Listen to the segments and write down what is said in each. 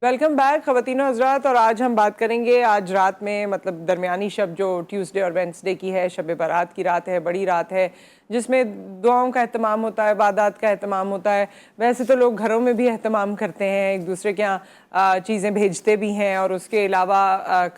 Welcome back خواتین و حضرات، اور آج ہم بات کریں گے آج رات میں مطلب درمیانی شب جو ٹیوزڈے اور وینسڈے کی ہے، شب برات کی رات ہے، بڑی رات ہے جس میں دعاؤں کا اہتمام ہوتا ہے، عبادات کا اہتمام ہوتا ہے۔ ویسے تو لوگ گھروں میں بھی اہتمام کرتے ہیں، ایک دوسرے کے یہاں چیزیں بھیجتے بھی ہیں، اور اس کے علاوہ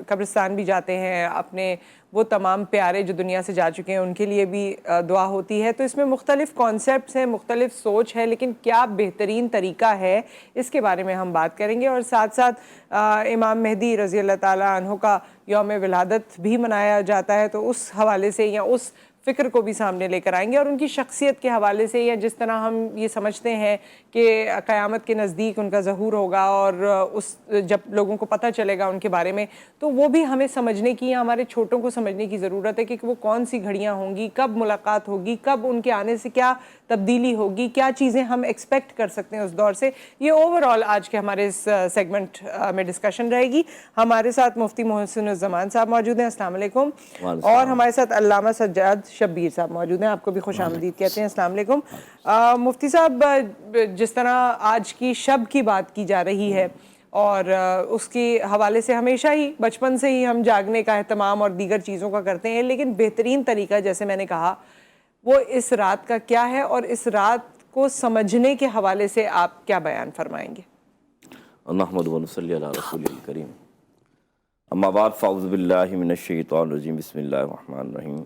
قبرستان بھی جاتے ہیں، اپنے وہ تمام پیارے جو دنیا سے جا چکے ہیں ان کے لیے بھی دعا ہوتی ہے۔ تو اس میں مختلف کانسیپٹس ہیں، مختلف سوچ ہے، لیکن کیا بہترین طریقہ ہے اس کے بارے میں ہم بات کریں گے۔ اور ساتھ ساتھ امام مہدی رضی اللہ تعالیٰ عنہ کا یوم ولادت بھی منایا جاتا ہے، تو اس حوالے سے یا اس فکر کو بھی سامنے لے کر آئیں گے، اور ان کی شخصیت کے حوالے سے، یا جس طرح ہم یہ سمجھتے ہیں کہ قیامت کے نزدیک ان کا ظہور ہوگا اور اس جب لوگوں کو پتہ چلے گا ان کے بارے میں، تو وہ بھی ہمیں سمجھنے کی یا ہمارے چھوٹوں کو سمجھنے کی ضرورت ہے کہ وہ کون سی گھڑیاں ہوں گی، کب ملاقات ہوگی، کب ان کے آنے سے کیا تبدیلی ہوگی، کیا چیزیں ہم ایکسپیکٹ کر سکتے ہیں اس دور سے۔ یہ اوور آل آج کے ہمارے اس سیگمنٹ میں ڈسکشن رہے گی۔ ہمارے ساتھ مفتی محسن الزمان صاحب موجود ہیں، السلام علیکم، اور ہمارے ساتھ علامہ سجاد شبیر صاحب موجود ہیں، آپ کو بھی خوش آمدید کہتے ہیں، السلام علیکم۔ مفتی صاحب، جس طرح آج کی شب کی بات کی جا رہی ہے اور اس کے حوالے سے ہمیشہ ہی بچپن سے ہی ہم جاگنے کا اہتمام اور دیگر چیزوں کا کرتے ہیں، لیکن بہترین طریقہ جیسے میں نے کہا وہ اس رات کا کیا ہے، اور اس رات کو سمجھنے کے حوالے سے آپ کیا بیان فرمائیں گے؟ نحمد و نصلی علی رسول الکریم، اما بعد فاعوذ باللہ من الشیطان الرجیم، بسم اللہ الرحمن الرحیم،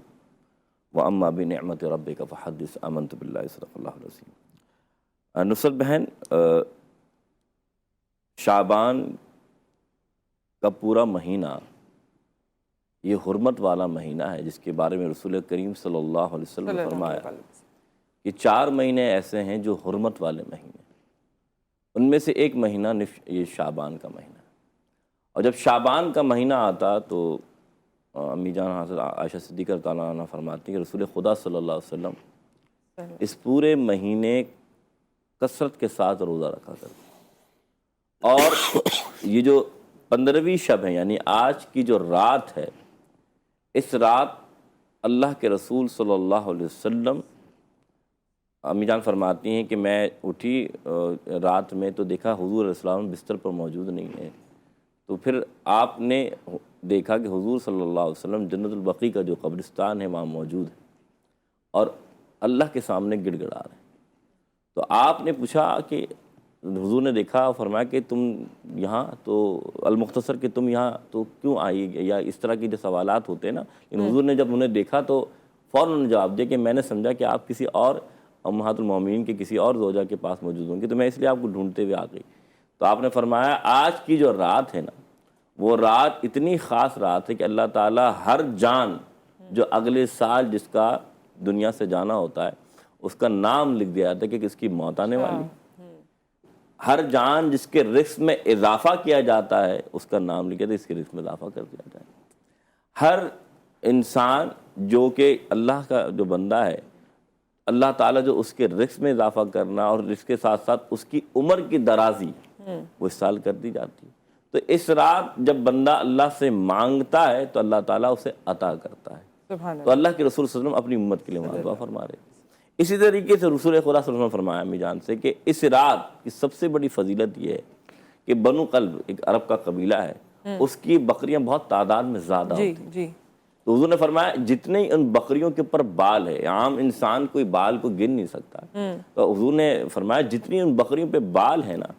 واما بنعمت ربک فحدث، آمنت باللہ، صدق اللہ العظیم۔ نصرت بہن، شعبان کا پورا مہینہ یہ حرمت والا مہینہ ہے، جس کے بارے میں رسول کریم صلی اللہ علیہ وسلم نے فرمایا کہ 4 مہینے ایسے ہیں جو حرمت والے مہینے، ان میں سے ایک مہینہ یہ شعبان کا مہینہ ہے۔ اور جب شعبان کا مہینہ آتا تو امی جان حضرت عائشہ صدیقہ رضی اللہ عنہا فرماتی ہیں کہ رسول خدا صلی اللہ علیہ وسلم اس پورے مہینے کثرت کے ساتھ روزہ رکھا کرتے، اور یہ جو 15ویں شب ہے، یعنی آج کی جو رات ہے، اس رات اللہ کے رسول صلی اللہ علیہ وسلم، امی جان فرماتی ہیں کہ میں اٹھی رات میں تو دیکھا حضور علیہ السلام بستر پر موجود نہیں ہے، تو پھر آپ نے دیکھا کہ حضور صلی اللہ علیہ وسلم جنت البقیع کا جو قبرستان ہے وہاں موجود ہے اور اللہ کے سامنے گڑ گڑا رہے ہیں۔ تو آپ نے پوچھا کہ حضور نے دیکھا اور فرمایا کہ تم یہاں تو المختصر کہ تم یہاں تو کیوں آئی، یا اس طرح کے جو سوالات ہوتے ہیں نا، لیکن حضور نے جب انہیں دیکھا تو فوراً جواب دیا کہ میں نے سمجھا کہ آپ کسی اور امہات المومنین کے کسی اور زوجہ کے پاس موجود ہوں گے، تو میں اس لیے آپ کو ڈھونڈتے ہوئے آ گئی۔ تو آپ نے فرمایا آج کی جو رات ہے نا، وہ رات اتنی خاص رات ہے کہ اللہ تعالیٰ ہر جان جو اگلے سال جس کا دنیا سے جانا ہوتا ہے اس کا نام لکھ دیا جاتا ہے کہ اس کی موت آنے والی، ہر جان جس کے رزق میں اضافہ کیا جاتا ہے اس کا نام لکھ دیا اس کے رزق میں اضافہ کر دیا جائے۔ ہر انسان جو کہ اللہ کا جو بندہ ہے، اللہ تعالیٰ جو اس کے رزق میں اضافہ کرنا اور اس کے ساتھ ساتھ اس کی عمر کی درازی وہ اس سال کر دی جاتی ہے۔ تو اس رات جب بندہ اللہ سے مانگتا ہے تو اللہ تعالیٰ اسے عطا کرتا ہے۔ تو اللہ کے رسول صلی اللہ علیہ وسلم اپنی امت کے لیے وہاں دعا فرما رہے ہیں۔ اسی طریقے سے رسول خدا صلی اللہ علیہ وسلم نے فرمایا امی جان سے کہ اس رات کی سب سے بڑی فضیلت یہ ہے کہ بنو قلب ایک عرب کا قبیلہ ہے، اس کی بکریاں بہت تعداد میں زیادہ ہوتی ہیں۔ تو حضور نے فرمایا جتنے ان بکریوں کے اوپر بال ہے، عام انسان کوئی بال کو گن نہیں سکتا، تو حضور نے فرمایا جتنی ان بکریوں پہ بال ہے نا،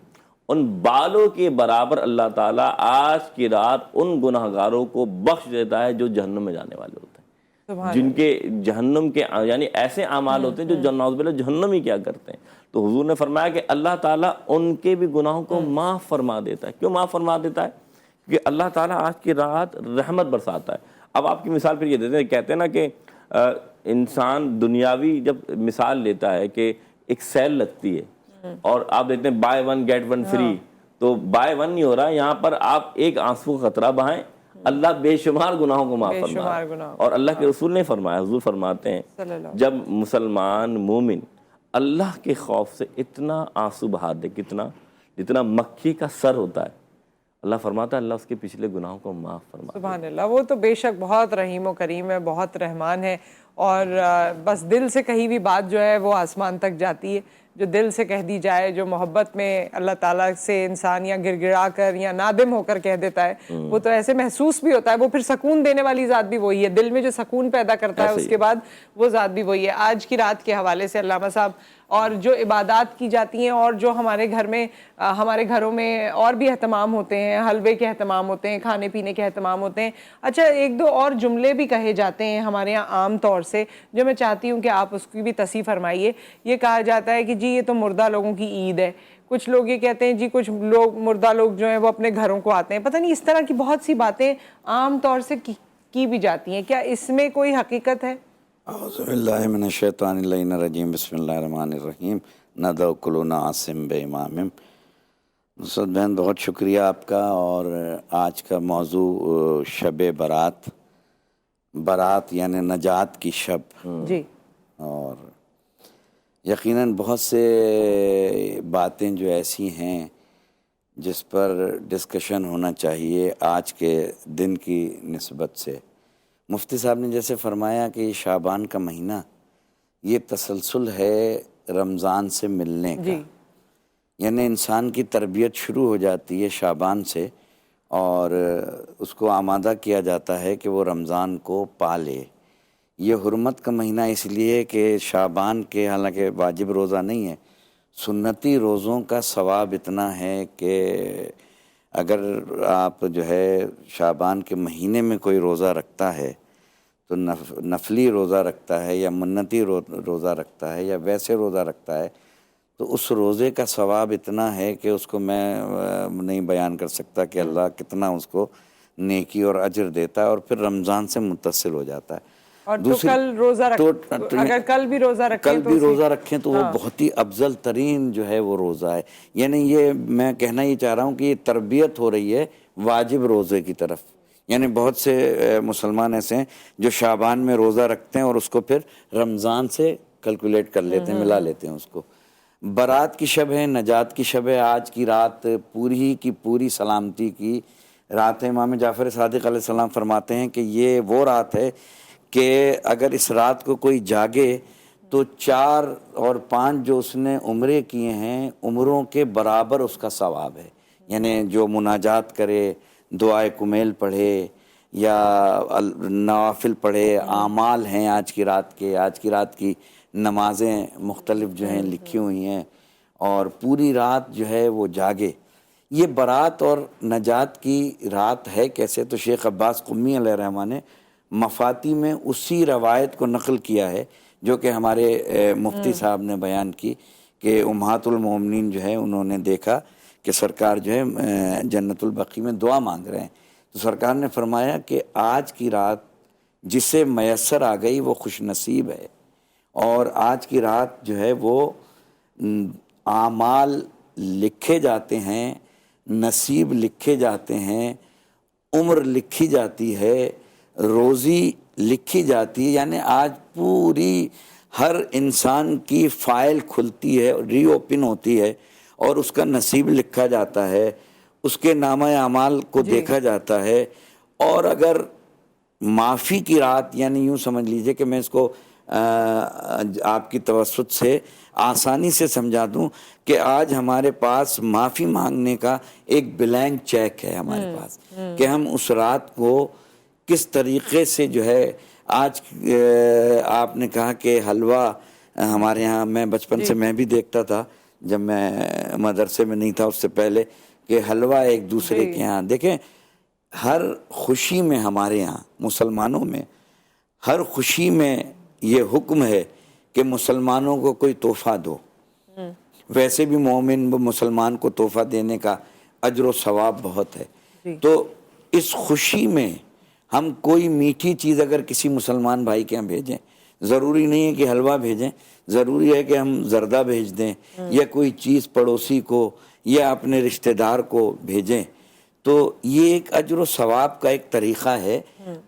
ان بالوں کے برابر اللہ تعالیٰ آج کی رات ان گناہگاروں کو بخش دیتا ہے جو جہنم میں جانے والے ہوتے ہیں، جن کے جہنم کے یعنی ایسے اعمال ہوتے ہیں جو نعوذ باللہ جہنم ہی کیا کرتے ہیں۔ تو حضور نے فرمایا کہ اللہ تعالیٰ ان کے بھی گناہوں کو معاف فرما دیتا ہے۔ کیوں معاف فرما دیتا ہے؟ کہ اللہ تعالیٰ آج کی رات رحمت برساتا ہے۔ اب آپ کی مثال پھر یہ دیتے ہیں، کہتے ہیں نا کہ انسان دنیاوی جب مثال لیتا ہے کہ ایک سیل لگتی ہے اور آپ دیکھتے ہیں buy one get one free, تو بائی ون نہیں ہو رہا، یہاں پر آپ ایک آنسو کا قطرہ بہائیں، اللہ بے شمار گناہوں کو معاف فرما ہے۔ اور اللہ کے رسول نے فرمایا، حضور فرماتے ہیں جب مسلمان مومن اللہ کے خوف سے اتنا آنسو بہا دے، جتنا مکھی کا سر ہوتا ہے، اللہ فرماتا ہے اللہ اس کے پچھلے گناہوں کو معاف فرما۔ سبحان اللہ، وہ تو بے شک بہت رحیم و کریم ہے، بہت رحمان ہے، اور بس دل سے کہیں بھی بات جو ہے وہ آسمان تک جاتی ہے۔ جو دل سے کہہ دی جائے، جو محبت میں اللہ تعالیٰ سے انسان یا گڑ گڑا کر یا نادم ہو کر کہہ دیتا ہے، وہ تو ایسے محسوس بھی ہوتا ہے، وہ پھر سکون دینے والی ذات بھی وہی ہے، دل میں جو سکون پیدا کرتا ہے اس کے بعد وہ ذات بھی وہی ہے۔ آج کی رات کے حوالے سے علامہ صاحب، اور جو عبادات کی جاتی ہیں اور جو ہمارے گھر میں ہمارے گھروں میں اور بھی اہتمام ہوتے ہیں، حلوے کے اہتمام ہوتے ہیں، کھانے پینے کے اہتمام ہوتے ہیں، اچھا ایک دو اور جملے بھی کہے جاتے ہیں ہمارے یہاں عام طور سے، جو میں چاہتی ہوں کہ آپ اس کی بھی تصحیح فرمائیے۔ یہ کہا جاتا ہے کہ جی یہ تو مردہ لوگوں کی عید ہے، کچھ لوگ یہ کہتے ہیں جی کچھ لوگ مردہ لوگ جو ہیں وہ اپنے گھروں کو آتے ہیں، پتہ نہیں اس طرح کی بہت سی باتیں عام طور سے کی بھی جاتی ہیں، کیا اس میں کوئی حقیقت ہے؟ اعوذ باللہ من الشیطان اللعین الرجیم، بسم اللہ الرحمن الرحیم، ندعو کلنا عاصم بے امام۔ نصرت بہن بہت شکریہ آپ کا، اور آج کا موضوع شب برات، برات یعنی نجات کی شب، جی، اور یقیناً بہت سے باتیں جو ایسی ہیں جس پر ڈسکشن ہونا چاہیے آج کے دن کی نسبت سے۔ مفتی صاحب نے جیسے فرمایا کہ یہ شعبان کا مہینہ یہ تسلسل ہے رمضان سے ملنے کا، یعنی انسان کی تربیت شروع ہو جاتی ہے شعبان سے، اور اس کو آمادہ کیا جاتا ہے کہ وہ رمضان کو پالے۔ یہ حرمت کا مہینہ اس لیے کہ شعبان کے، حالانکہ واجب روزہ نہیں ہے، سنتی روزوں کا ثواب اتنا ہے کہ اگر آپ جو ہے شعبان کے مہینے میں کوئی روزہ رکھتا ہے تو نفلی روزہ رکھتا ہے یا منتی روزہ رکھتا ہے یا ویسے روزہ رکھتا ہے، تو اس روزے کا ثواب اتنا ہے کہ اس کو میں نہیں بیان کر سکتا کہ اللہ کتنا اس کو نیکی اور اجر دیتا ہے، اور پھر رمضان سے متصل ہو جاتا ہے۔ اور تو کل روزہ اگر کل بھی روزہ رکھیں تو وہ بہت ہی افضل ترین جو ہے وہ روزہ ہے۔ یعنی یہ میں کہنا یہ چاہ رہا ہوں کہ یہ تربیت ہو رہی ہے واجب روزے کی طرف۔ یعنی بہت سے مسلمان ایسے ہیں جو شعبان میں روزہ رکھتے ہیں اور اس کو پھر رمضان سے کیلکولیٹ کر لیتے ہیں، ملا لیتے ہیں اس کو۔ برات کی شب ہے، نجات کی شب ہے۔ آج کی رات پوری کی پوری سلامتی کی رات ہے۔ امام جعفر صادق علیہ السلام فرماتے ہیں کہ یہ وہ رات ہے کہ اگر اس رات کو کوئی جاگے تو 4 اور 5 جو اس نے عمرے کیے ہیں عمروں کے برابر اس کا ثواب ہے۔ یعنی جو مناجات کرے، دعائے کمیل پڑھے یا نوافل پڑھے، اعمال ہیں آج کی رات کے، آج کی رات کی نمازیں مختلف جو ہیں لکھی ہوئی ہیں، اور پوری رات جو ہے وہ جاگے۔ یہ برات اور نجات کی رات ہے کیسے؟ تو شیخ عباس قمی علیہ الرحمہ نے مفاتی میں اسی روایت کو نقل کیا ہے جو کہ ہمارے مفتی صاحب نے بیان کی، کہ امہات المومنین جو ہے انہوں نے دیکھا کہ سرکار جو ہے جنت البقیع میں دعا مانگ رہے ہیں، تو سرکار نے فرمایا کہ آج کی رات جسے میسر آ گئی وہ خوش نصیب ہے، اور آج کی رات جو ہے وہ اعمال لکھے جاتے ہیں، نصیب لکھے جاتے ہیں، عمر لکھی جاتی ہے، روزی لکھی جاتی ہے۔ یعنی آج پوری ہر انسان کی فائل کھلتی ہے، ری اوپن ہوتی ہے، اور اس کا نصیب لکھا جاتا ہے، اس کے نامہ اعمال کو دیکھا جاتا ہے۔ اور اگر معافی کی رات، یعنی یوں سمجھ لیجئے کہ میں اس کو آپ کی توسط سے آسانی سے سمجھا دوں کہ آج ہمارے پاس معافی مانگنے کا ایک بلینک چیک ہے ہمارے پاس، کہ ہم اس رات کو کس طریقے سے جو ہے، آج آپ نے کہا کہ حلوہ ہمارے ہاں، میں بچپن سے میں بھی دیکھتا تھا جب میں مدرسے میں نہیں تھا اس سے پہلے، کہ حلوہ ایک دوسرے کے ہاں، دیکھیں ہر خوشی میں ہمارے ہاں مسلمانوں میں ہر خوشی میں یہ حکم ہے کہ مسلمانوں کو کوئی تحفہ دو۔ ویسے بھی مومن مسلمان کو تحفہ دینے کا اجر و ثواب بہت ہے، تو اس خوشی میں ہم کوئی میٹھی چیز اگر کسی مسلمان بھائی کے ہاں بھیجیں، ضروری نہیں ہے کہ حلوہ بھیجیں، ضروری ہے کہ ہم زردہ بھیج دیں یا کوئی چیز پڑوسی کو یا اپنے رشتہ دار کو بھیجیں، تو یہ ایک اجر و ثواب کا ایک طریقہ ہے۔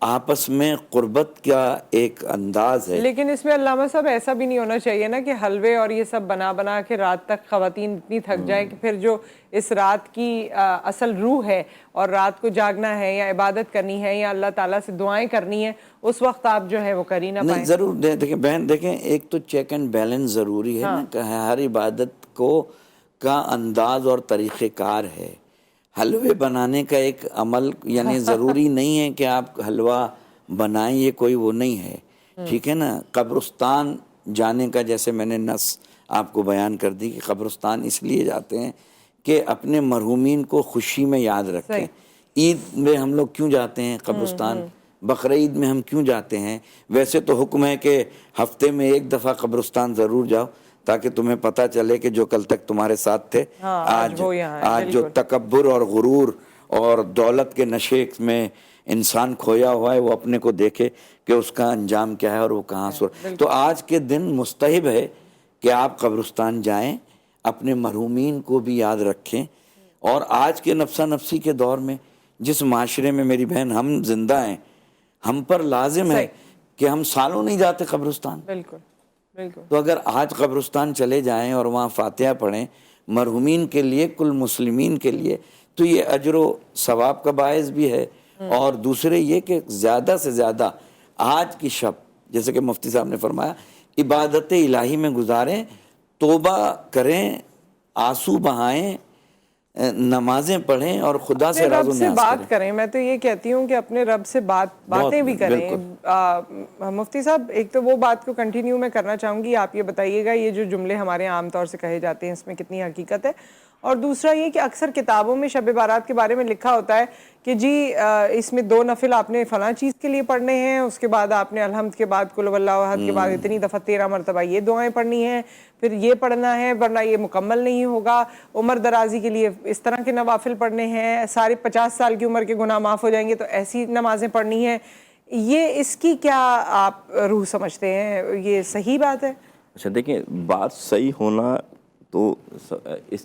آپس میں قربت کا ایک انداز ہے. لیکن اس میں علامہ صاحب ایسا بھی نہیں ہونا چاہیے نا کہ حلوے اور یہ سب بنا بنا کے رات تک خواتین اتنی تھک جائیں کہ پھر جو اس رات کی اصل روح ہے اور رات کو جاگنا ہے یا عبادت کرنی ہے یا اللہ تعالیٰ سے دعائیں کرنی ہیں اس وقت آپ جو ہے وہ کر ہی نہ پائیں. نہیں ضرور دیکھیں بہن، دیکھیں ایک تو چیک اینڈ بیلنس ضروری ہے نا، کہ ہر عبادت کا انداز اور طریقہ کار ہے. حلوے بنانے کا ایک عمل یعنی ضروری نہیں ہے کہ آپ حلوہ بنائیں، یہ کوئی وہ نہیں ہے، ٹھیک ہے نا. قبرستان جانے کا جیسے میں نے نص آپ کو بیان کر دی کہ قبرستان اس لیے جاتے ہیں کہ اپنے مرحومین کو خوشی میں یاد رکھیں. عید میں ہم لوگ کیوں جاتے ہیں قبرستان؟ بقرعید میں ہم کیوں جاتے ہیں؟ ویسے تو حکم ہے کہ ہفتے میں ایک دفعہ قبرستان ضرور جاؤ تاکہ تمہیں پتہ چلے کہ جو کل تک تمہارے ساتھ تھے آج جو تکبر اور غرور اور دولت کے نشے میں انسان کھویا ہوا ہے وہ اپنے کو دیکھے کہ اس کا انجام کیا ہے اور وہ کہاں سر. تو آج کے دن مستحب ہے کہ آپ قبرستان جائیں، اپنے مرحومین کو بھی یاد رکھیں. اور آج کے نفسا نفسی کے دور میں جس معاشرے میں میری بہن ہم زندہ ہیں، ہم پر لازم ہے کہ ہم سالوں نہیں جاتے قبرستان. بالکل بالکل. تو اگر آج قبرستان چلے جائیں اور وہاں فاتحہ پڑھیں مرحومین کے لیے، کل مسلمین کے لیے، تو یہ اجر و ثواب کا باعث بھی ہے. اور دوسرے یہ کہ زیادہ سے زیادہ آج کی شب جیسے کہ مفتی صاحب نے فرمایا عبادت الہی میں گزاریں، توبہ کریں، آنسو بہائیں، نمازیں پڑھیں اور خدا سے راز و نیاز بات کریں. میں تو یہ کہتی ہوں کہ اپنے رب سے باتیں بھی کریں. مفتی صاحب ایک تو وہ بات کو کنٹینیو میں کرنا چاہوں گی، آپ یہ بتائیے گا یہ جو جملے ہمارے عام طور سے کہے جاتے ہیں اس میں کتنی حقیقت ہے. اور دوسرا یہ کہ اکثر کتابوں میں شب بارات کے بارے میں لکھا ہوتا ہے کہ جی اس میں 2 نفل آپ نے فلاں چیز کے لیے پڑھنے ہیں، اس کے بعد آپ نے الحمد کے بعد قل واللہ احد کے بعد اتنی دفعہ 13 مرتبہ یہ دعائیں پڑھنی ہیں، پھر یہ پڑھنا ہے ورنہ یہ مکمل نہیں ہوگا. عمر درازی کے لیے اس طرح کے نوافل پڑھنے ہیں، سارے 50 سال کی عمر کے گناہ معاف ہو جائیں گے تو ایسی نمازیں پڑھنی ہیں. یہ اس کی کیا آپ روح سمجھتے ہیں؟ یہ صحیح بات ہے؟ اچھا دیکھیں، بات صحیح ہونا تو اس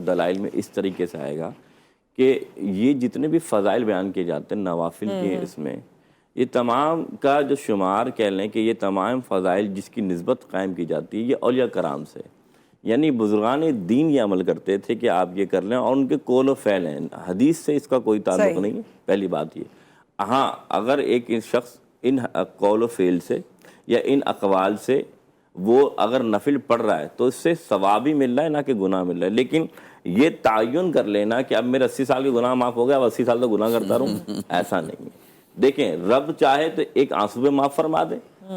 دلائل میں اس طریقے سے آئے گا کہ یہ جتنے بھی فضائل بیان کیے جاتے ہیں نوافل کے، اس میں یہ تمام کا جو شمار کہہ لیں کہ یہ تمام فضائل جس کی نسبت قائم کی جاتی ہے یہ اولیاء کرام سے، یعنی بزرگان دین یہ عمل کرتے تھے کہ آپ یہ کر لیں اور ان کے قول و فعل ہیں. حدیث سے اس کا کوئی تعلق نہیں ہے، پہلی بات یہ. ہاں اگر ایک شخص ان قول و فعل سے یا ان اقوال سے وہ اگر نفل پڑھ رہا ہے تو اس سے ثواب بھی مل رہا ہے نہ کہ گناہ مل رہا ہے. لیکن یہ تعین کر لینا کہ اب میرے 80 سال کے گناہ معاف ہو گیا اب 80 سال تک گناہ کرتا رہوں، ایسا نہیں ہے. دیکھیں رب چاہے تو ایک آنسو پہ معاف فرما دے،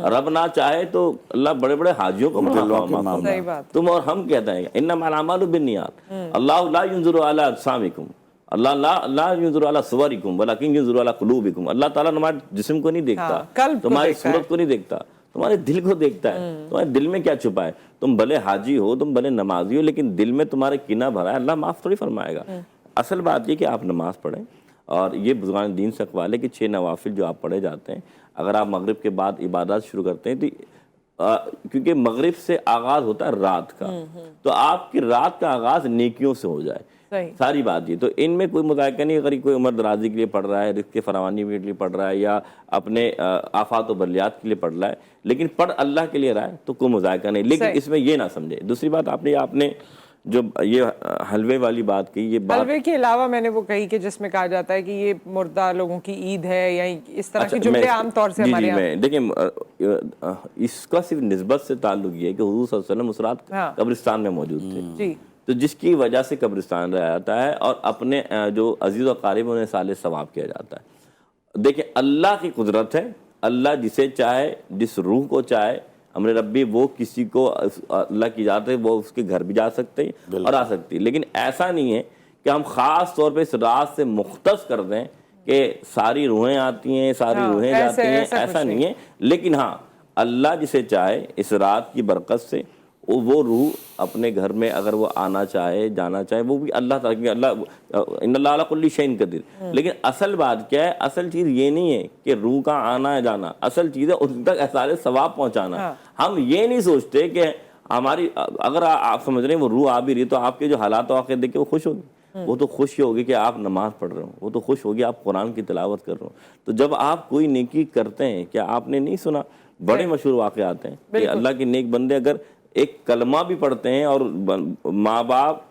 رب نہ چاہے تو اللہ بڑے بڑے حاجیوں کو معاف فرما دے. تم اور ہم کہتے ہیں انما الاعمال بالنیات، اللہ لا ينظر الی اجسامکم، اللہ لا ينظر الی صورکم ولکن ينظر الی قلوبکم. اللہ تعالیٰ تمہارے جسم کو نہیں دیکھتا، تمہاری صورت کو نہیں دیکھتا، تمہارے دل کو دیکھتا ہے. تمہارے دل میں کیا چھپا ہے؟ تم بھلے حاجی ہو، تم بھلے نمازی ہو، لیکن دل میں تمہارے کینہ بھرا ہے، اللہ معاف تھوڑی فرمائے گا. اصل بات یہ کہ آپ نماز پڑھیں، اور یہ بزرگان دین سے اقوال ہے کہ 6 نوافل جو آپ پڑھے جاتے ہیں اگر آپ مغرب کے بعد عبادات شروع کرتے ہیں تو کیونکہ مغرب سے آغاز ہوتا ہے رات کا، تو آپ کی رات کا آغاز نیکیوں سے ہو جائے. ساری بات یہ تو ان میں کوئی مذائقہ نہیں. اگر کوئی عمر درازی کے لیے پڑھ رہا ہے، رزق کی فراوانی کے لیے پڑھ رہا ہے، یا اپنے آفات و بلیات کے لیے پڑھ رہا ہے، لیکن پڑھ اللہ کے لیے رہا ہے تو کوئی مذائقہ نہیں. لیکن اس میں یہ نہ سمجھے. دوسری بات آپ نے جو یہ حلوے والی بات کی، یہ بات حلوے کے علاوہ میں نے وہ کہی کہ جس میں کہا جاتا ہے کہ یہ مردہ لوگوں کی عید ہے یا اس طرح کے جملے عام طور سے ہمارے یہاں. دیکھیں اس کا صرف نسبت سے تعلق یہ ہے کہ حضور صلی اللہ علیہ وسلم اس رات قبرستان میں موجود تھے، تو جس کی وجہ سے قبرستان رہا جاتا ہے اور اپنے جو عزیز و اقارب انہیں سال ثواب کیا جاتا ہے. دیکھیں اللہ کی قدرت ہے، اللہ جسے چاہے، جس روح کو چاہے امر ربی وہ کسی کو اللہ کی اجازت ہے وہ اس کے گھر بھی جا سکتے ہیں اور آ سکتی ہے. لیکن ایسا نہیں ہے کہ ہم خاص طور پہ اس رات سے مختص کر دیں کہ ساری روحیں آتی ہیں، ساری روحیں جاتی ہیں، ایسا نہیں ہے. لیکن ہاں اللہ جسے چاہے اس رات کی برکت سے وہ روح اپنے گھر میں اگر وہ آنا چاہے، جانا چاہے، وہ بھی اللہ تعالیٰ، اللہ ان اللہ علی کل شیء قدیر. لیکن اصل بات کیا ہے؟ اصل چیز یہ نہیں ہے کہ روح کا آنا ہے جانا، اصل چیز ہے ان تک اثار ثواب پہنچانا. ہم یہ نہیں سوچتے کہ ہماری اگر آپ سمجھ رہے ہیں وہ روح آ بھی رہی تو آپ کے جو حالات واقع دیکھ کے وہ خوش ہوگی. وہ تو خوش ہوگی کہ آپ نماز پڑھ رہے ہو، وہ تو خوش ہوگی آپ قرآن کی تلاوت کر رہے ہو. تو جب آپ کوئی نیکی کرتے ہیں، کیا آپ نے نہیں سنا بڑے مشہور واقعات ہیں کہ اللہ کے نیک بندے اگر ایک کلمہ بھی پڑھتے ہیں اور ماں باپ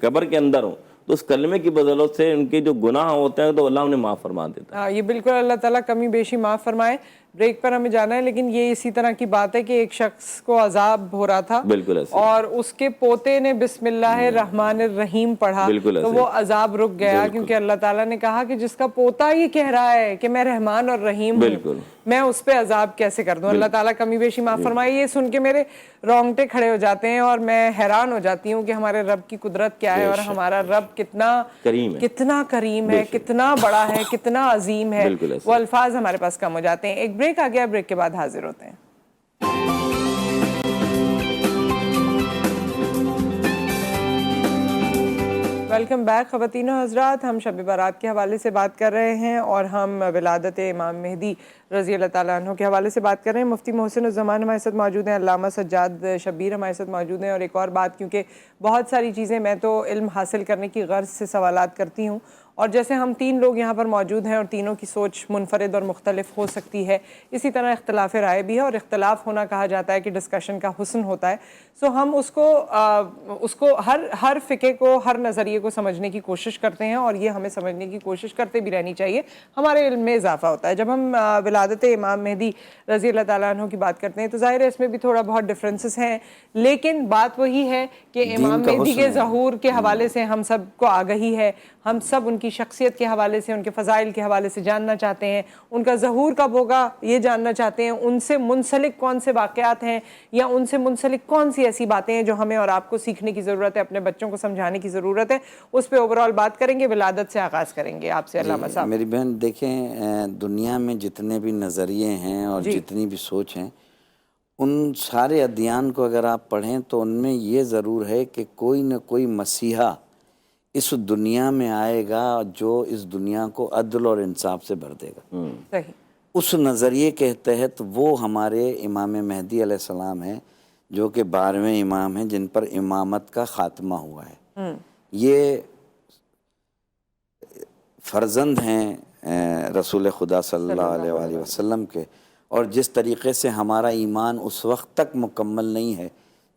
قبر کے اندر ہوں تو اس کلمے کی بدولت سے ان کے جو گناہ ہوتے ہیں تو اللہ انہیں معاف فرما دیتا ہے. یہ بالکل اللہ تعالیٰ کمی بیشی معاف فرمائے. بریک پر ہمیں جانا ہے، لیکن یہ اسی طرح کی بات ہے کہ ایک شخص کو عذاب ہو رہا تھا بالکل ایسے اور اس کے پوتے نے بسم اللہ الرحمن الرحیم پڑھا بالکل تو ایسے وہ عذاب رک گیا، کیونکہ اللہ تعالیٰ نے کہا کہ جس کا پوتا یہ کہہ رہا ہے کہ میں رحمان اور رحیم ہوں، بالکل میں اس پہ عذاب کیسے کر دوں. اللہ تعالیٰ کمی بیشی معاف فرمائے. یہ سن کے میرے رونگٹے کھڑے ہو جاتے ہیں اور میں حیران ہو جاتی ہوں کہ ہمارے رب کی قدرت کیا ہے اور ہمارا رب کتنا کریم ہے، کتنا بڑا ہے، کتنا عظیم ہے. وہ الفاظ ہمارے پاس کم ہو جاتے ہیں. ایک بریک آ گیا، بریک کے بعد حاضر ہوتے ہیں. ویلکم بیک خواتین و حضرات. ہم شب برات کے حوالے سے بات کر رہے ہیں اور ہم ولادت امام مہدی رضی اللہ تعالیٰ عنہ کے حوالے سے بات کر رہے ہیں. مفتی محسن الزمان ہمارے ساتھ موجود ہیں، علامہ سجاد شبیر ہمارے ساتھ موجود ہیں. اور ایک اور بات، کیونکہ بہت ساری چیزیں میں تو علم حاصل کرنے کی غرض سے سوالات کرتی ہوں، اور جیسے ہم تین لوگ یہاں پر موجود ہیں اور تینوں کی سوچ منفرد اور مختلف ہو سکتی ہے، اسی طرح اختلاف رائے بھی ہے. اور اختلاف ہونا کہا جاتا ہے کہ ڈسکشن کا حسن ہوتا ہے. سو ہم اس کو ہر فقہ کو، ہر نظریے کو سمجھنے کی کوشش کرتے ہیں، اور یہ ہمیں سمجھنے کی کوشش کرتے بھی رہنی چاہیے. ہمارے علم میں اضافہ ہوتا ہے. جب ہم ولادت امام مہدی رضی اللہ تعالیٰ عنہ کی بات کرتے ہیں تو ظاہر ہے اس میں بھی تھوڑا بہت ڈفرینسز ہیں، لیکن بات وہی ہے کہ امام مہدی کے ظہور کے حوالے سے ہم سب کو آگہی ہے. ہم سب ان کی شخصیت کے حوالے سے، ان کے فضائل کے حوالے سے جاننا چاہتے ہیں. ان کا ظہور کب ہوگا یہ جاننا چاہتے ہیں. ان سے منسلک کون سے واقعات ہیں یا ان سے منسلک کون سی ایسی باتیں ہیں جو ہمیں اور آپ کو سیکھنے کی ضرورت ہے، اپنے بچوں کو سمجھانے کی ضرورت ہے. اس پہ اوورال بات کریں گے. ولادت سے آغاز کریں گے آپ سے علامہ صاحب. میری بہن دیکھیں، دنیا میں جتنے بھی نظریے ہیں اور جتنی بھی سوچ ہیں، ان سارے ادیان کو اگر آپ پڑھیں تو ان میں یہ ضرور ہے کہ کوئی نہ کوئی مسیحا اس دنیا میں آئے گا جو اس دنیا کو عدل اور انصاف سے بھر دے گا. صحیح. اس نظریے کے تحت وہ ہمارے امام مہدی علیہ السلام ہیں، جو کہ 12ویں امام ہیں، جن پر امامت کا خاتمہ ہوا ہے. یہ فرزند ہیں رسول خدا صلی اللہ علیہ وآلہ وسلم کے، اور جس طریقے سے ہمارا ایمان اس وقت تک مکمل نہیں ہے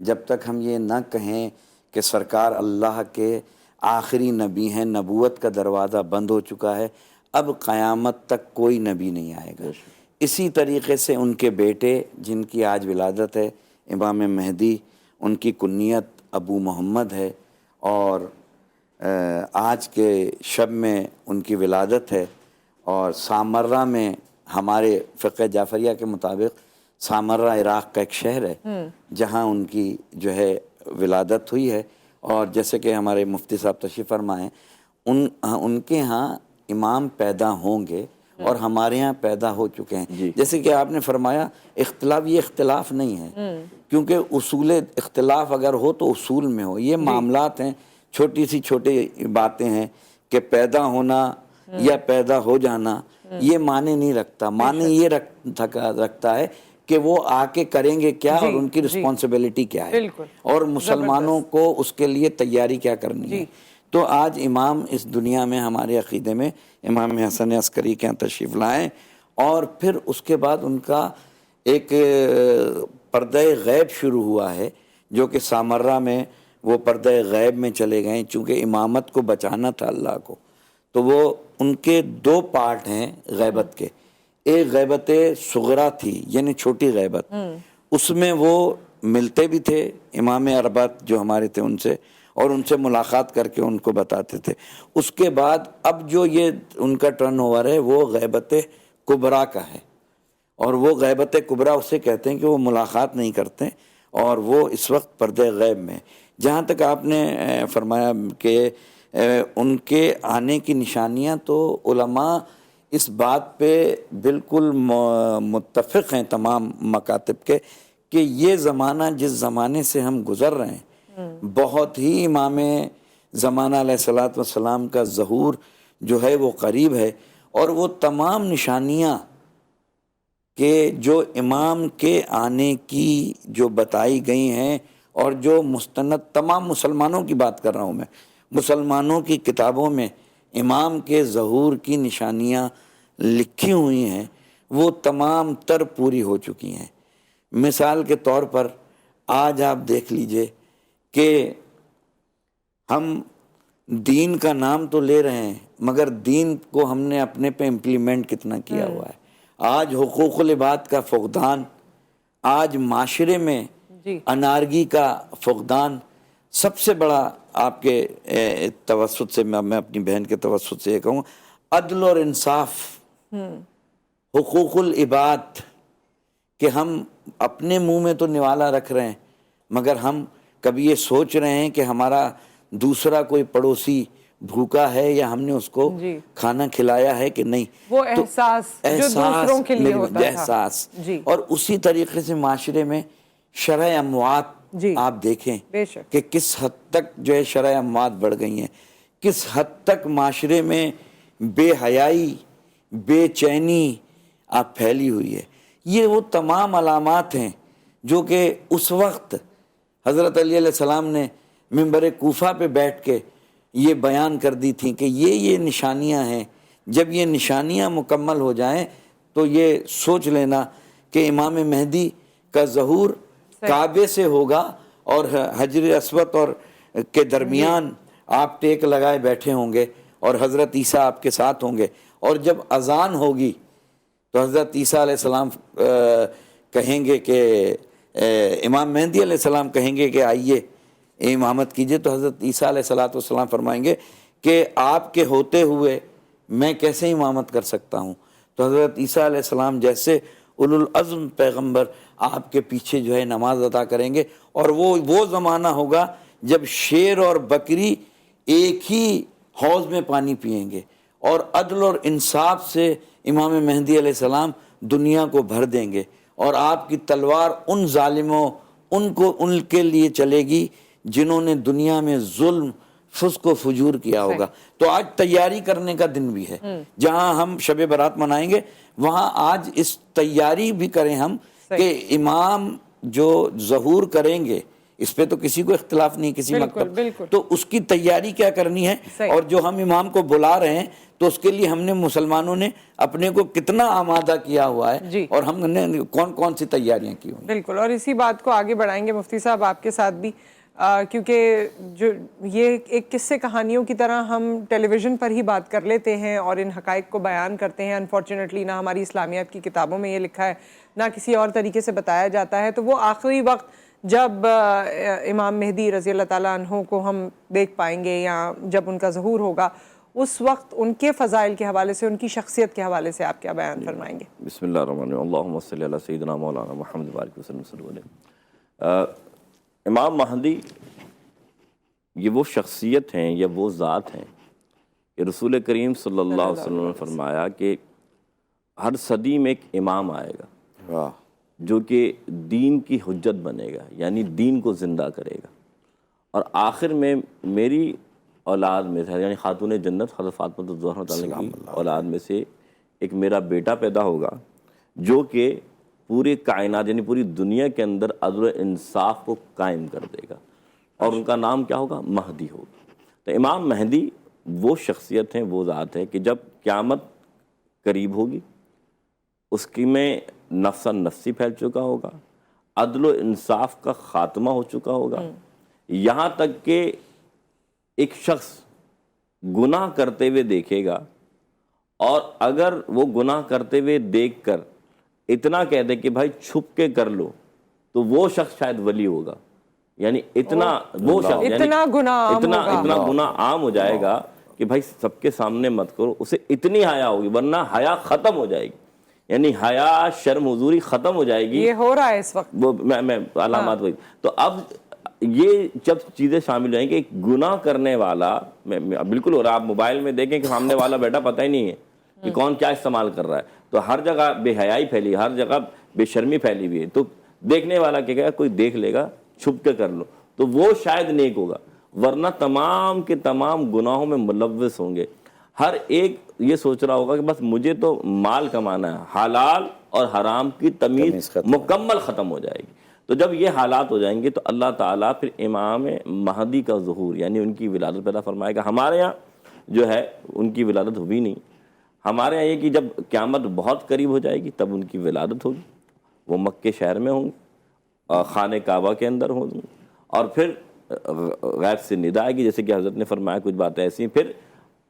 جب تک ہم یہ نہ کہیں کہ سرکار اللہ کے آخری نبی ہیں، نبوت کا دروازہ بند ہو چکا ہے، اب قیامت تک کوئی نبی نہیں آئے گا. اسی طریقے سے ان کے بیٹے جن کی آج ولادت ہے، امام مہدی، ان کی کنیت ابو محمد ہے، اور آج کے شب میں ان کی ولادت ہے. اور سامرہ میں، ہمارے فقہ جعفریہ کے مطابق سامرہ عراق کا ایک شہر ہے جہاں ان کی جو ہے ولادت ہوئی ہے. اور جیسے کہ ہمارے مفتی صاحب تشریف فرمائیں، ان کے ہاں امام پیدا ہوں گے اور ہمارے ہاں پیدا ہو چکے ہیں. جیسے کہ آپ نے فرمایا، اختلاف یہ اختلاف نہیں ہے، کیونکہ اصول اختلاف اگر ہو تو اصول میں ہو. یہ معاملات ہیں، چھوٹی سی چھوٹی باتیں ہیں کہ پیدا ہونا یا پیدا ہو جانا یہ معنی نہیں رکھتا. معنی یہ رکھتا ہے کہ وہ آ کے کریں گے کیا اور ان کی رسپانسبلٹی کیا ہے، اور مسلمانوں کو اس کے لیے تیاری کیا کرنی ہے. تو آج امام اس دنیا میں ہمارے عقیدے میں امام حسن عسکری کے یہاں تشریف لائیں، اور پھر اس کے بعد ان کا ایک پردہ غیب شروع ہوا ہے، جو کہ سامرہ میں وہ پردہ غیب میں چلے گئے. چونکہ امامت کو بچانا تھا اللہ کو، تو وہ ان کے 2 پارٹ ہیں غیبت کے. ایک غیبت صغرا تھی، یعنی چھوٹی غیبت، اس میں وہ ملتے بھی تھے امام اربعہ جو ہمارے تھے ان سے، اور ان سے ملاقات کر کے ان کو بتاتے تھے. اس کے بعد اب جو یہ ان کا ٹرن اوور ہے وہ غیبت کبریٰ کا ہے، اور وہ غیبت کبریٰ اسے کہتے ہیں کہ وہ ملاقات نہیں کرتے، اور وہ اس وقت پردہ غیب میں. جہاں تک آپ نے فرمایا کہ ان کے آنے کی نشانیاں، تو علماء اس بات پہ بالکل متفق ہیں تمام مکاتب کے کہ یہ زمانہ جس زمانے سے ہم گزر رہے ہیں، بہت ہی امام زمانہ علیہ الصلوۃ والسلام کا ظہور جو ہے وہ قریب ہے. اور وہ تمام نشانیاں کہ جو امام کے آنے کی جو بتائی گئی ہیں، اور جو مستند تمام مسلمانوں کی بات کر رہا ہوں میں، مسلمانوں کی کتابوں میں امام کے ظہور کی نشانیاں لکھی ہوئی ہیں وہ تمام تر پوری ہو چکی ہیں۔ مثال کے طور پر آج آپ دیکھ لیجئے کہ ہم دین کا نام تو لے رہے ہیں مگر دین کو ہم نے اپنے پہ امپلیمنٹ کتنا کیا ہوا ہے۔ آج حقوق العباد کا فقدان، آج معاشرے میں انارگی کا فقدان، سب سے بڑا آپ کے توسط سے میں اپنی بہن کے توسط سے یہ کہوں، عدل اور انصاف، حقوق العباد، کہ ہم اپنے منہ میں تو نوالا رکھ رہے ہیں مگر ہم کبھی یہ سوچ رہے ہیں کہ ہمارا دوسرا کوئی پڑوسی بھوکا ہے یا ہم نے اس کو کھانا کھلایا ہے کہ نہیں؟ وہ احساس جو دوسروں کے لیے ہوتا تھا، احساس۔ اور اسی طریقے سے معاشرے میں شرح اموات آپ دیکھیں کہ کس حد تک جو ہے شرح اموات بڑھ گئی ہیں، کس حد تک معاشرے میں بے حیائی، بے چینی آپ پھیلی ہوئی ہے۔ یہ وہ تمام علامات ہیں جو کہ اس وقت حضرت علی علیہ السلام نے منبر کوفہ پہ بیٹھ کے یہ بیان کر دی تھیں کہ یہ نشانیاں ہیں۔ جب یہ نشانیاں مکمل ہو جائیں تو یہ سوچ لینا کہ امام مہدی کا ظہور کعبے سے ہوگا اور حجر اسود اور کے درمیان آپ ٹیک لگائے بیٹھے ہوں گے اور حضرت عیسیٰ آپ کے ساتھ ہوں گے، اور جب اذان ہوگی تو حضرت عیسیٰ علیہ السلام کہیں گے کہ امام مہدی علیہ السلام کہیں گے کہ آئیے امامت کیجئے، تو حضرت عیسیٰ علیہ السلام فرمائیں گے کہ آپ کے ہوتے ہوئے میں کیسے امامت کر سکتا ہوں؟ تو حضرت عیسیٰ علیہ السلام جیسے اولوالعزم پیغمبر آپ کے پیچھے جو ہے نماز ادا کریں گے، اور وہ زمانہ ہوگا جب شیر اور بکری ایک ہی حوض میں پانی پئیں گے، اور عدل اور انصاف سے امام مہدی علیہ السلام دنیا کو بھر دیں گے، اور آپ کی تلوار ان ظالموں ان کے لیے چلے گی جنہوں نے دنیا میں ظلم، فسق و فجور کیا ہوگا۔ تو آج تیاری کرنے کا دن بھی ہے، جہاں ہم شب برات منائیں گے وہاں آج اس تیاری بھی کریں ہم کہ امام جو ظہور کریں گے، اس پہ تو کسی کو اختلاف نہیں کسی مکتب، تو اس کی تیاری کیا کرنی ہے، اور جو ہم امام کو بلا رہے ہیں تو اس کے لیے ہم نے مسلمانوں نے اپنے کو کتنا آمادہ کیا ہوا ہے اور ہم نے کون کون سی تیاریاں کی ہوئی۔ بالکل، اور اسی بات کو آگے بڑھائیں گے مفتی صاحب آپ کے ساتھ بھی، کیونکہ جو یہ ایک قصے کہانیوں کی طرح ہم ٹیلی ویژن پر ہی بات کر لیتے ہیں اور ان حقائق کو بیان کرتے ہیں، انفارچونیٹلی نہ ہماری اسلامیات کی کتابوں میں یہ لکھا ہے نہ کسی اور طریقے سے بتایا جاتا ہے، تو وہ آخری وقت جب امام مہدی رضی اللہ تعالیٰ عنہ کو ہم دیکھ پائیں گے یا جب ان کا ظہور ہوگا، اس وقت ان کے فضائل کے حوالے سے، ان کی شخصیت کے حوالے سے آپ کیا بیان فرمائیں گے؟ بسم اللہ الرحمن الرحیم، اللہم صلی علی سیدنا مولانا محمد وآلہ وسلم صلی اللہ علیہ وسلم۔ امام مہدی یہ وہ شخصیت ہیں یا وہ ذات ہیں کہ رسول کریم صلی اللہ علیہ وسلم نے فرمایا کہ ہر صدی میں ایک امام آئے گا جو کہ دین کی حجت بنے گا، یعنی دین کو زندہ کرے گا، اور آخر میں میری اولاد میں سے، یعنی خاتون جنت حضرت فاطمہ الزہرا تعالیٰ کی اولاد میں سے ایک میرا بیٹا پیدا ہوگا جو کہ پورے کائنات یعنی پوری دنیا کے اندر عدل و انصاف کو قائم کر دے گا، اور ان کا نام کیا ہوگا؟ مہدی ہوگا۔ تو امام مہدی وہ شخصیت ہیں، وہ ذات ہے کہ جب قیامت قریب ہوگی، اس کی میں نفسا نفسی پھیل چکا ہوگا، عدل و انصاف کا خاتمہ ہو چکا ہوگا، یہاں تک کہ ایک شخص گناہ کرتے ہوئے دیکھے گا، اور اگر وہ گناہ کرتے ہوئے دیکھ کر اتنا کہہ دے کہ بھائی چھپ کے کر لو، تو وہ شخص شاید ولی ہوگا، یعنی اتنا وہ شخص اتنا گناہ عام ہو جائے گا کہ بھائی سب کے سامنے مت کرو، اسے اتنی حیا ہوگی، ورنہ حیا ختم ہو جائے گی، یعنی حیا شرم حضوری ختم ہو جائے گی۔ یہ ہو رہا ہے اس وقت، وہ میں علامات وہی۔ تو اب یہ جب چیزیں شامل ہوئیں کہ گناہ کرنے والا بالکل ہو رہا، آپ موبائل میں دیکھیں کہ سامنے والا بیٹا پتہ ہی نہیں ہے کہ کون کیا استعمال کر رہا ہے، تو ہر جگہ بے حیائی پھیلی، ہر جگہ بے شرمی پھیلی ہوئی ہے، تو دیکھنے والا کیا کہے، کوئی دیکھ لے گا چھپ کے کر لو، تو وہ شاید نیک ہوگا، ورنہ تمام کے تمام گناہوں میں ملوث ہوں گے۔ ہر ایک یہ سوچ رہا ہوگا کہ بس مجھے تو مال کمانا ہے، حلال اور حرام کی تمیز مکمل ختم ہو جائے گی۔ تو جب یہ حالات ہو جائیں گے تو اللہ تعالیٰ پھر امام مہدی کا ظہور یعنی ان کی ولادت پیدا فرمائے گا. ہمارے یہاں جو ہے ان کی ولادت ہوئی نہیں. ہمارے یہاں یہ کہ جب قیامت بہت قریب ہو جائے گی تب ان کی ولادت ہوگی. وہ مکے شہر میں ہوں گے، خانہ کعبہ کے اندر ہوں گے، اور پھر غیب سے ندا آئے گی، جیسے کہ حضرت نے فرمایا کچھ باتیں ایسی ہیں. پھر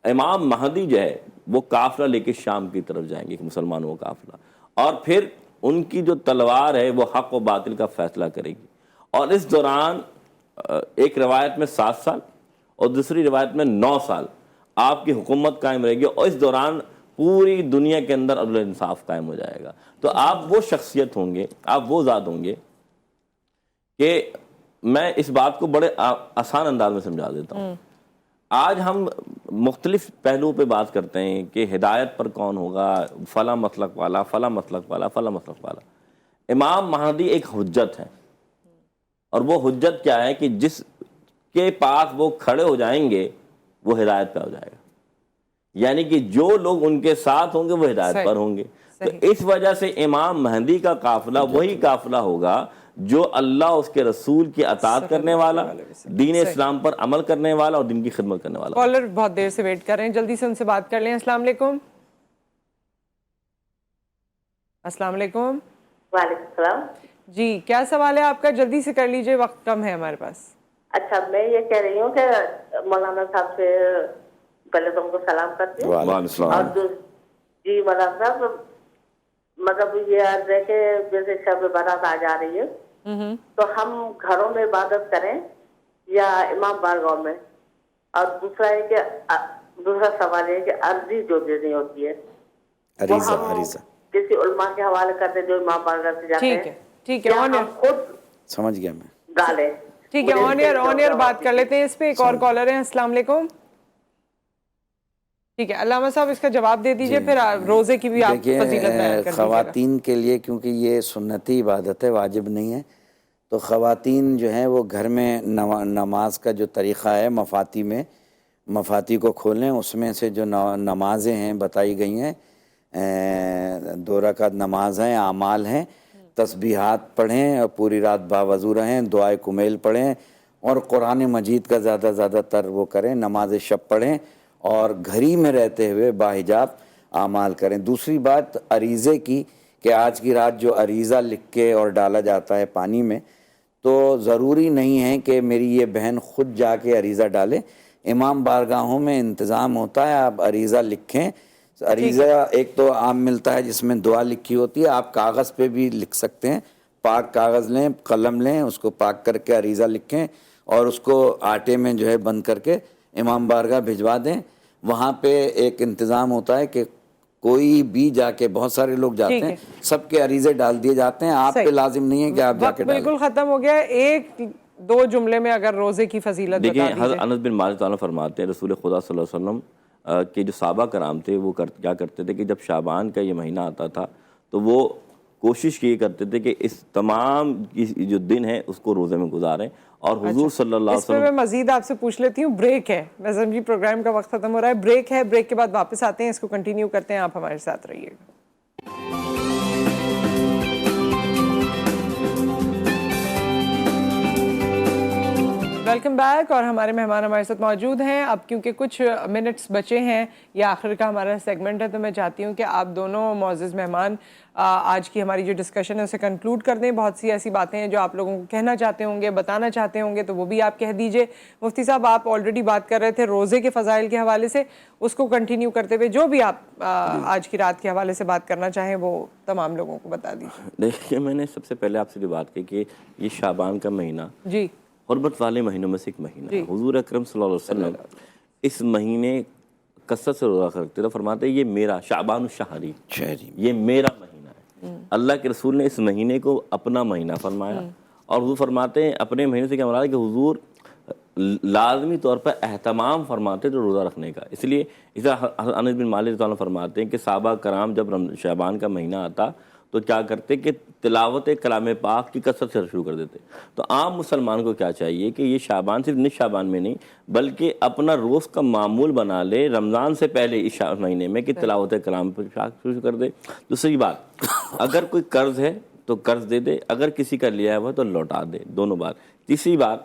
امام مہدی جو ہے وہ قافلہ لے کے شام کی طرف جائیں گے، ایک مسلمانوں کا قافلہ، اور پھر ان کی جو تلوار ہے وہ حق و باطل کا فیصلہ کرے گی. اور اس دوران ایک روایت میں 7 سال اور دوسری روایت میں 9 سال آپ کی حکومت قائم رہے گی، اور اس دوران پوری دنیا کے اندر عدل و انصاف قائم ہو جائے گا. تو آپ وہ شخصیت ہوں گے، آپ وہ ذات ہوں گے کہ میں اس بات کو بڑے آسان انداز میں سمجھا دیتا ہوں. آج ہم مختلف پہلوؤں پہ بات کرتے ہیں کہ ہدایت پر کون ہوگا، فلاں مسلک والا، فلاں مسلک والا، فلاں مسلک والا. امام مہدی ایک حجت ہے، اور وہ حجت کیا ہے کہ جس کے پاس وہ کھڑے ہو جائیں گے وہ ہدایت پہ ہو جائے گا. یعنی کہ جو لوگ ان کے ساتھ ہوں گے وہ ہدایت پر ہوں گے. تو اس وجہ سے امام مہدی کا قافلہ وہی قافلہ ہوگا جو اللہ اس کے رسول کی اطاعت کرنے والا، دین اسلام پر عمل کرنے والا اور دین کی خدمت کرنے والا. کالر بہت دیر سے ویٹ کر رہے ہیں، جلدی سے ان سے بات کر لیں. السلام علیکم. السلام علیکم. وعلیکم السلام. جی کیا سوال ہے آپ کا؟ جلدی سے کر لیجئے، وقت کم ہے ہمارے پاس. اچھا میں یہ کہہ رہی ہوں کہ مولانا صاحب سے پہلے تو ان کو سلام کرتی ہوں. وعلیکم السلام. اور جی مولانا صاحب مطلب یہ عرض ہے کہ جیسے شب برات آ جا رہی ہے تو ہم گھروں میں عبادت کریں یا امام بارگاہ میں؟ اور دوسرا ہے کہ دوسرا سوال ہے کہ عرضی جو دینی ہوتی ہے وہ ہم کسی علماء کے حوالے کرتے جو امام بارگاہ سے جاتے ہیں، ٹھیک ہے ہم خود سمجھ گیا میں ڈالیں؟ ٹھیک ہے، آن ایئر بات کر لیتے ہیں اس پہ. ایک اور کالر ہیں. السلام علیکم. ٹھیک ہے علامہ صاحب اس کا جواب دے دیجئے، پھر روزے کی بھی آپ فضیلت بیان کر دیجئے. خواتین کے لیے کیونکہ یہ سنتی عبادت ہے، واجب نہیں ہے، تو خواتین جو ہیں وہ گھر میں نماز کا جو طریقہ ہے مفاتی کو کھولیں، اس میں سے جو نمازیں ہیں بتائی گئی ہیں 2 رکعت نماز ہیں، اعمال ہیں، تسبیحات پڑھیں اور پوری رات باوضو رہیں، دعائے کمیل پڑھیں اور قرآن مجید کا زیادہ تر وہ کریں، نماز شب پڑھیں اور گھر ہی میں رہتے ہوئے باحجاب اعمال کریں. دوسری بات عریضے کی کہ آج کی رات جو عریضہ لکھ کے اور ڈالا جاتا ہے پانی میں، تو ضروری نہیں ہے کہ میری یہ بہن خود جا کے عریضہ ڈالے. امام بارگاہوں میں انتظام ہوتا ہے، آپ عریضہ لکھیں. عریضہ ایک تو عام ملتا ہے جس میں دعا لکھی ہوتی ہے، آپ کاغذ پہ بھی لکھ سکتے ہیں. پاک کاغذ لیں، قلم لیں، اس کو پاک کر کے عریضہ لکھیں اور اس کو آٹے میں جو ہے بند کر کے امام بارگاہ بھجوا دیں. وہاں پہ ایک انتظام ہوتا ہے کہ کوئی بھی جا کے، بہت سارے لوگ جاتے ہیں، سب کے عریضے ڈال دیے جاتے ہیں. آپ پہ لازم نہیں ہے کہ آپ جا کے ڈالیں. بالکل ختم ہو گیا. ایک 2 جملے میں اگر روزے کی فضیلت بتا دیجئے. دیکھیں حضرت انس بن مالک تعالیٰ فرماتے ہیں رسول خدا صلی اللہ علیہ وسلم کہ جو صحابہ کرام تھے وہ کیا کرتے تھے کہ جب شعبان کا یہ مہینہ آتا تھا تو وہ کوشش یہ کرتے تھے کہ اس تمام جو دن ہے اس کو روزے میں گزاریں. اور حضور صلی اللہ علیہ وسلم اس پہ میں مزید آپ سے پوچھ لیتی ہوں. بریک ہے، میں سمجھی پروگرام کا وقت ختم ہو رہا ہے، بریک ہے، بریک کے بعد واپس آتے ہیں، اس کو کنٹینیو کرتے ہیں. آپ ہمارے ساتھ رہیے گا. Welcome back. اور ہمارے مہمان ہمارے ساتھ موجود ہیں. اب کیونکہ کچھ منٹس بچے ہیں، یہ آخر کا ہمارا سیگمنٹ ہے، تو میں چاہتی ہوں کہ آپ دونوں معزز مہمان آج کی ہماری جو ڈسکشن ہے اسے کنکلوڈ کر دیں. بہت سی ایسی باتیں ہیں جو آپ لوگوں کو کہنا چاہتے ہوں گے، بتانا چاہتے ہوں گے، تو وہ بھی آپ کہہ دیجئے. مفتی صاحب آپ آلریڈی بات کر رہے تھے روزے کے فضائل کے حوالے سے، اس کو کنٹینیو کرتے ہوئے جو بھی آپ آج کی رات کے حوالے سے بات کرنا چاہیں وہ تمام لوگوں کو بتا دیجیے. دیکھیے میں نے سب سے پہلے آپ سے جو بات کی کہ یہ شعبان کا مہینہ جی حرمت والے مہینوں میں سے ایک مہینہ ہے. حضور اکرم صلی اللہ علیہ وسلم اس مہینے کثرت سے روزہ رکھتے تھے. فرماتے ہیں یہ میرا شعبان الشہری، یہ میرا مہینہ ہے. اللہ کے رسول نے اس مہینے کو اپنا مہینہ فرمایا. اور حضور فرماتے ہیں اپنے مہینے سے کیا مراد ہے کہ حضور لازمی طور پر اہتمام فرماتے تھے روزہ رکھنے کا. اس لیے حضرت انس بن مالک رضی اللہ عنہ فرماتے ہیں کہ صحابہ کرام جب شعبان کا مہینہ آتا تو کیا کرتے کہ تلاوت کلام پاک کی کثرت سے شروع کر دیتے. تو عام مسلمان کو کیا چاہیے کہ یہ شعبان صرف نصف شعبان میں نہیں بلکہ اپنا روز کا معمول بنا لے رمضان سے پہلے اس مہینے میں کہ تلاوت کلام پاک شروع کر دے. دوسری بات، اگر کوئی قرض ہے تو قرض دے دے، اگر کسی کا لیا ہوا تو لوٹا دے، دونوں بات۔ تیسری بات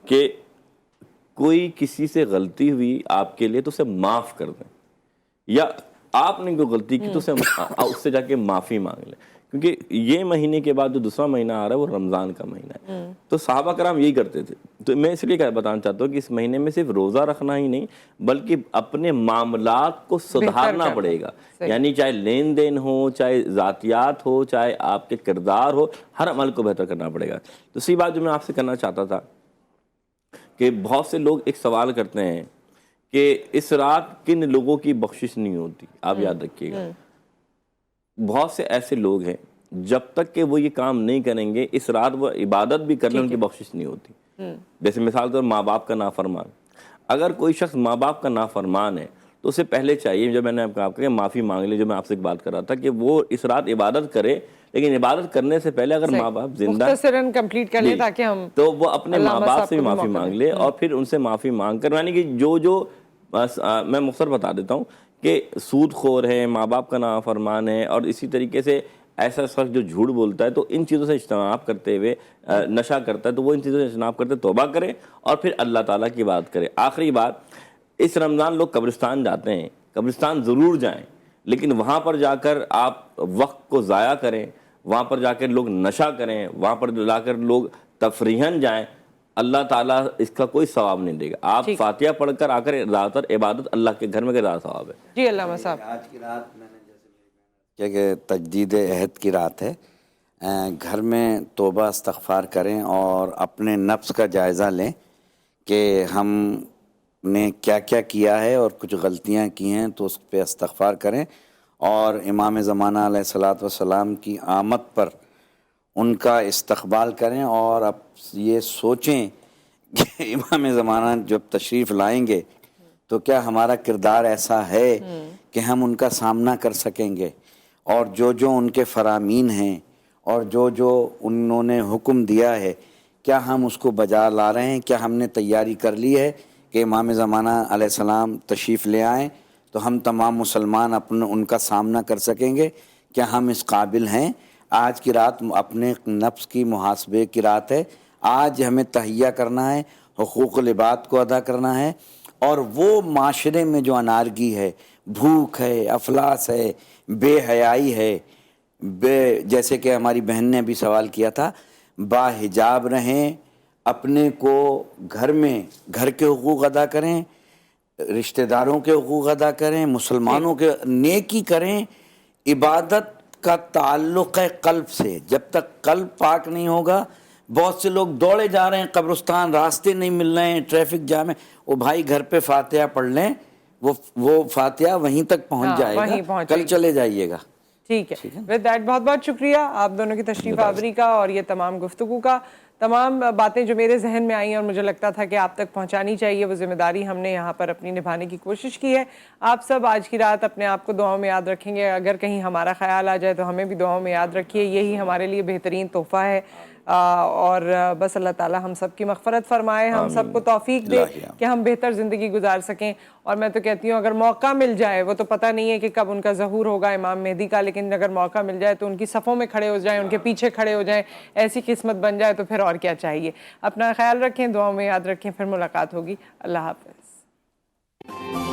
کہ کوئی کسی سے غلطی ہوئی آپ کے لیے تو اسے معاف کر دیں، یا آپ نے کوئی غلطی کی تو اس سے جا کے معافی مانگ لیں، کیونکہ یہ مہینے کے بعد جو دوسرا مہینہ آ رہا ہے وہ رمضان کا مہینہ ہے۔ تو صحابہ کرام یہی کرتے تھے۔ تو میں اس لیے بتانا چاہتا ہوں کہ اس مہینے میں صرف روزہ رکھنا ہی نہیں بلکہ اپنے معاملات کو سدھارنا پڑے گا، یعنی چاہے لین دین ہو، چاہے ذاتیات ہو، چاہے آپ کے کردار ہو، ہر عمل کو بہتر کرنا پڑے گا۔ دوسری بات جو میں آپ سے کرنا چاہتا تھا کہ بہت سے لوگ ایک سوال کرتے ہیں کہ اس رات کن لوگوں کی بخشش نہیں ہوتی، آپ یاد رکھیے گا، بہت سے ایسے لوگ ہیں جب تک کہ وہ یہ کام نہیں کریں گے اس رات وہ عبادت بھی کرنے ان کی بخشش نہیں ہوتی۔ جیسے مثال کے طور ماں باپ کا نافرمان، اگر کوئی شخص ماں باپ کا نافرمان ہے تو اسے پہلے چاہیے، جو میں نے آپ کو معافی مانگ لی، جو میں آپ سے ایک بات کر رہا تھا کہ وہ اس رات عبادت کرے، لیکن عبادت کرنے سے پہلے اگر ماں باپ زندہ مختصراً کمپلیٹ کر لیں تاکہ ہم تو وہ اپنے ماں باپ سے بھی معافی مانگ لے، اور پھر ان سے معافی مانگ کر، یعنی کہ جو میں مختصر بتا دیتا ہوں کہ سود خور ہے، ماں باپ کا نافرمان ہے، اور اسی طریقے سے ایسا شخص جو جھوٹ بولتا ہے تو ان چیزوں سے اجتناب کرتے ہوئے، نشہ کرتا ہے تو وہ ان چیزوں سے اجتناب کرتے توبہ کرے اور پھر اللہ تعالیٰ کی بات کرے۔ آخری بات، اس رمضان لوگ قبرستان جاتے ہیں، قبرستان ضرور جائیں، لیکن وہاں پر جا کر آپ وقت کو ضائع کریں، وہاں پر جا کر لوگ نشہ کریں، وہاں پر جا کر لوگ تفریحاً جائیں، اللہ تعالیٰ اس کا کوئی ثواب نہیں دے گا۔ آپ فاتحہ پڑھ کر آ کر زیادہ تر عبادت اللہ کے گھر میں زیادہ ثواب ہے۔ جی علامہ صاحب، آج کی رات میں نے جیسے کہ تجدید عہد کی رات ہے، گھر میں توبہ استغفار کریں اور اپنے نفس کا جائزہ لیں کہ ہم نے کیا کیا کیا ہے اور کچھ غلطیاں کی ہیں تو اس پہ استغفار کریں، اور امام زمانہ علیہ الصلوۃ والسلام کی آمد پر ان کا استقبال کریں، اور اب یہ سوچیں کہ امام زمانہ جب تشریف لائیں گے تو کیا ہمارا کردار ایسا ہے کہ ہم ان کا سامنا کر سکیں گے، اور جو ان کے فرامین ہیں اور جو انہوں نے حکم دیا ہے کیا ہم اس کو بجا لا رہے ہیں، کیا ہم نے تیاری کر لی ہے کہ امام زمانہ علیہ السلام تشریف لے آئیں تو ہم تمام مسلمان ان کا سامنا کر سکیں گے، کیا ہم اس قابل ہیں۔ آج کی رات اپنے نفس کی محاسبے کی رات ہے، آج ہمیں تہیہ کرنا ہے، حقوق العباد کو ادا کرنا ہے، اور وہ معاشرے میں جو انارگی ہے، بھوک ہے، افلاس ہے، بے حیائی ہے، جیسے کہ ہماری بہن نے بھی سوال کیا تھا، با حجاب رہیں، اپنے کو گھر میں گھر کے حقوق ادا کریں، رشتہ داروں کے حقوق ادا کریں، مسلمانوں کے نیکی کریں۔ عبادت کا تعلق ہے قلب سے، جب تک قلب پاک نہیں ہوگا، بہت سے لوگ دوڑے جا رہے ہیں قبرستان، راستے نہیں مل رہے ہیں، ٹریفک جام ہے، وہ بھائی گھر پہ فاتحہ پڑھ لیں، وہ فاتحہ وہیں تک پہنچ جائے گا، کل چلے جائیے گا۔ ٹھیک ہے، ود دیٹ بہت بہت شکریہ آپ دونوں کی تشریف آوری کا اور یہ تمام گفتگو کا۔ تمام باتیں جو میرے ذہن میں آئیں اور مجھے لگتا تھا کہ آپ تک پہنچانی چاہیے، وہ ذمہ داری ہم نے یہاں پر اپنی نبھانے کی کوشش کی ہے۔ آپ سب آج کی رات اپنے آپ کو دعاؤں میں یاد رکھیں گے، اگر کہیں ہمارا خیال آ جائے تو ہمیں بھی دعاؤں میں یاد رکھیے، یہی ہمارے لیے بہترین تحفہ ہے، اور بس اللہ تعالیٰ ہم سب کی مغفرت فرمائے، ہم سب کو توفیق دے کہ ہم بہتر زندگی گزار سکیں۔ اور میں تو کہتی ہوں اگر موقع مل جائے، وہ تو پتہ نہیں ہے کہ کب ان کا ظہور ہوگا امام مہدی کا، لیکن اگر موقع مل جائے تو ان کی صفوں میں کھڑے ہو جائیں، ان کے پیچھے کھڑے ہو جائیں، ایسی قسمت بن جائے تو پھر اور کیا چاہیے۔ اپنا خیال رکھیں، دعاؤں میں یاد رکھیں، پھر ملاقات ہوگی۔ اللہ حافظ۔